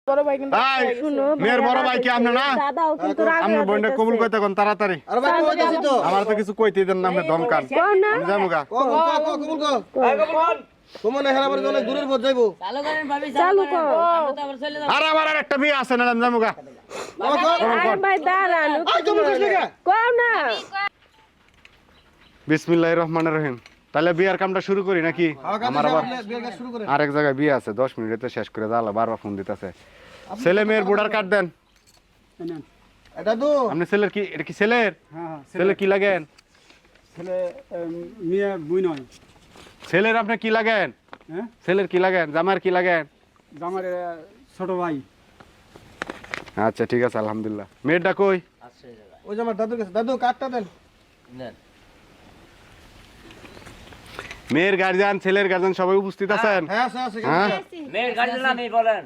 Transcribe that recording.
বড় ভাই কিন্তু মেয়ের বড় ভাই কি আপনি না দাদাও কিন্তু রাগ আপনার বোনটা কবুল কইতে কোন তাড়াতাড়ি আরে ভাই কইতাছি তো আমার তো কিছু কইতে দেন না আপনি ধমকান আমি যামুগা কবুল কর তোমার হেরাবার জন্য দূরের পথ যাইবো চালু করেন ভাবি চালু কর আমরা তো আবার চলে যাব আরে আমার আরেকটা বিয়ে আছে না আমি যামুগা আরে ভাই দাঁড়ান তুমি কইছ না কও না বিসমিল্লাহির রহমানির রহিম তাহলে বিয়ার কামটা শুরু করি নাকি আমার আবার বিয়ের কাজ শুরু করে আরেক জায়গায় বিয়ে আছে 10 মিনিটে শেষ করে দাঁড়া বারবার ফোন দিতেছে ছেলে মেয়ের বুড়ার কাট দেন এটা তো আপনি ছেলের কি এটা কি ছেলের হ্যাঁ ছেলে কি লাগেন ছেলে মেয়ে বুই নয় ছেলের আপনি কি লাগেন হ্যাঁ ছেলের কি লাগেন জামার কি লাগেন আমার ছোট ভাই আচ্ছা ঠিক আছে আলহামদুলিল্লাহ মেয়েটা কই আছে জায়গা ওই যে আমার দাদুর কাছে দাদু কাটটা দেন নেন মেয়ের গার্জিয়ান ছেলের গার্জিয়ান সবাই উপস্থিত আছেন হ্যাঁ আছে আছে হ্যাঁ মেয়ের গার্জেন আমি বলেন